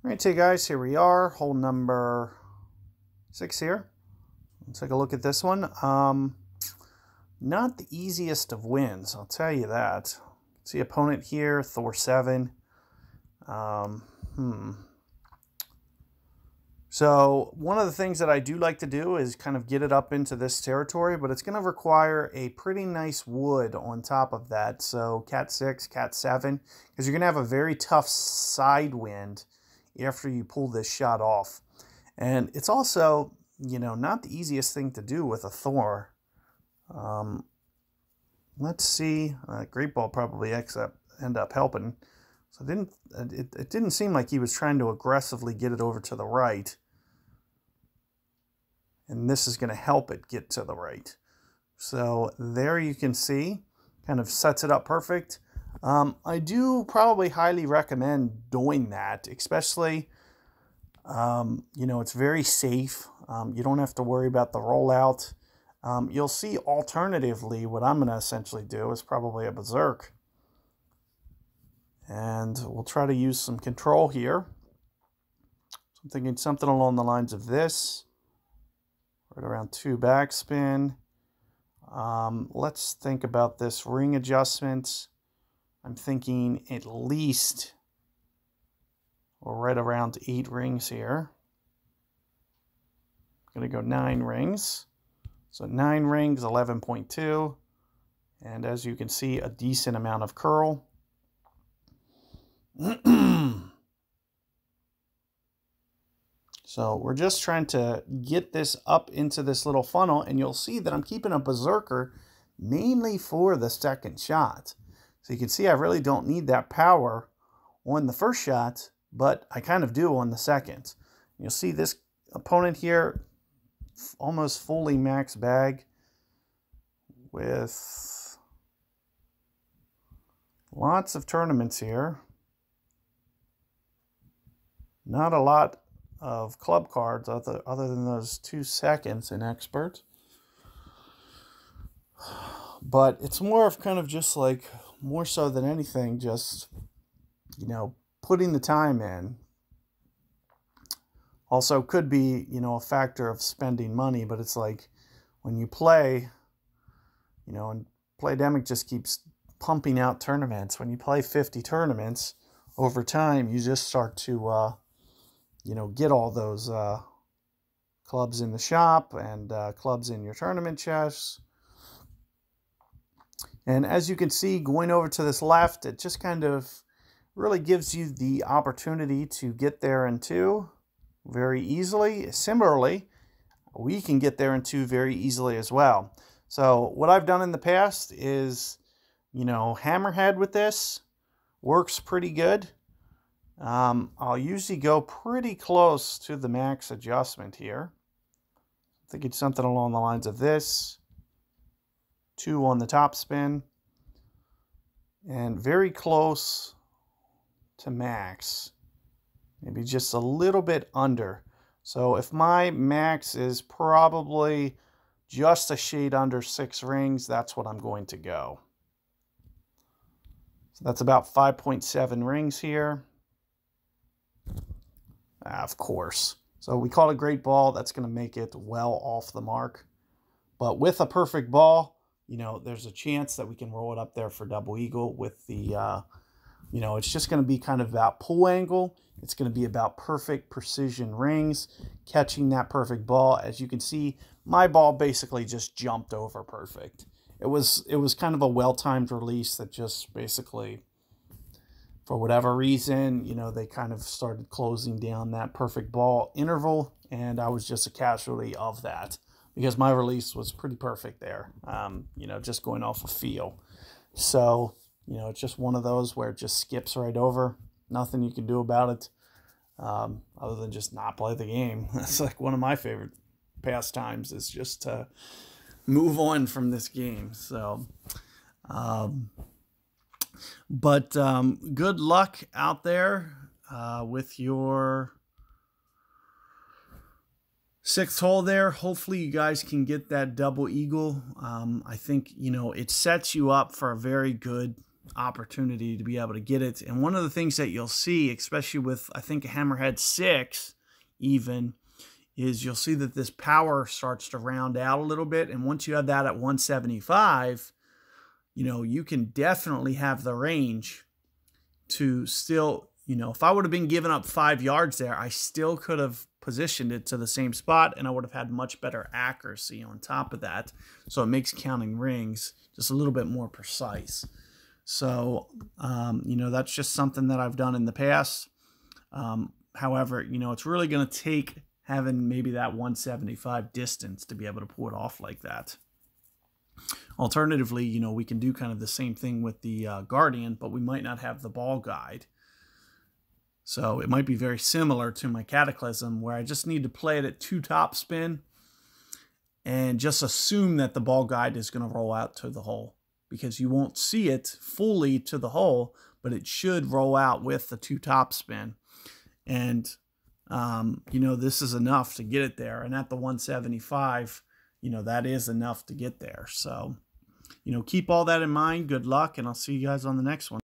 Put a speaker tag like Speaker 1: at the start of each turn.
Speaker 1: Alright, so guys, here we are, hole number 6 here. Let's take a look at this one. Not the easiest of wins, I'll tell you that. See opponent here, Thor 7. So one of the things that I do like to do is kind of get it up into this territory, but it's going to require a pretty nice wood on top of that. So Cat 6, Cat 7, because you're going to have a very tough side wind after you pull this shot off. And it's also, you know, not the easiest thing to do with a Thor. Let's see. Great Ball probably end up helping. So it didn't seem like he was trying to aggressively get it over to the right. And this is going to help it get to the right. So there you can see, kind of sets it up perfect. I do probably highly recommend doing that, especially, you know, it's very safe. You don't have to worry about the rollout. You'll see alternatively, what I'm going to essentially do is probably a Berserk. And we'll try to use some control here. So I'm thinking something along the lines of this. Right around 2 backspin. Let's think about this ring adjustment. I'm thinking at least we're right around 8 rings here. I'm going to go 9 rings. So 9 rings, 11.2. And as you can see, a decent amount of curl. So we're just trying to get this up into this little funnel, and you'll see that I'm keeping a Berserker mainly for the second shot. So you can see I really don't need that power on the first shot, but I kind of do on the second. You'll see this opponent here almost fully max bag with lots of tournaments here. Not a lot of club cards other than those 2 seconds in Expert. But it's more of kind of just like, more so than anything, just, you know, putting the time in. Also could be, you know, a factor of spending money, but it's like when you play, you know, and Playdemic just keeps pumping out tournaments. When you play 50 tournaments, over time, you just start to, you know, get all those clubs in the shop and clubs in your tournament chests. And as you can see, going over to this left, it just kind of really gives you the opportunity to get there in 2 very easily. Similarly, we can get there in 2 very easily as well. So what I've done in the past is, you know, Hammerhead with this works pretty good. I'll usually go pretty close to the max adjustment here. I think it's something along the lines of this. 2 on the top spin. And very close to max. Maybe just a little bit under. So if my max is probably just a shade under 6 rings, that's what I'm going to go. So that's about 5.7 rings here. Of course. So we call it a great ball. That's going to make it well off the mark. But with a perfect ball, you know, there's a chance that we can roll it up there for double eagle with the, you know, it's just going to be kind of about pull angle. It's going to be about perfect precision rings, catching that perfect ball. As you can see, my ball basically just jumped over perfect. It was kind of a well-timed release that just basically, for whatever reason, you know, they kind of started closing down that perfect ball interval, and I was just a casualty of that because my release was pretty perfect there, you know, just going off a feel. So, you know, it's just one of those where it just skips right over. Nothing you can do about it other than just not play the game. That's like one of my favorite pastimes, is just to move on from this game. So, but good luck out there with your 6th hole there. Hopefully you guys can get that double eagle. I think, you know, it sets you up for a very good opportunity to be able to get it. And one of the things that you'll see, especially with, I think, a Hammerhead 6 even, is you'll see that this power starts to round out a little bit. And once you have that at 175, you know, you can definitely have the range to still, you know, if I would have been giving up 5 yards there, I still could have positioned it to the same spot, and I would have had much better accuracy on top of that. So it makes counting rings just a little bit more precise. So, you know, that's just something that I've done in the past. However, you know, it's really going to take having maybe that 175 distance to be able to pull it off like that. Alternatively, you know, we can do kind of the same thing with the Guardian, but we might not have the ball guide. So it might be very similar to my Cataclysm, where I just need to play it at 2 top spin and just assume that the ball guide is going to roll out to the hole, because you won't see it fully to the hole, but it should roll out with the 2 top spin. And, you know, this is enough to get it there. And at the 175, you know, that is enough to get there. So, you know, keep all that in mind. Good luck, and I'll see you guys on the next one.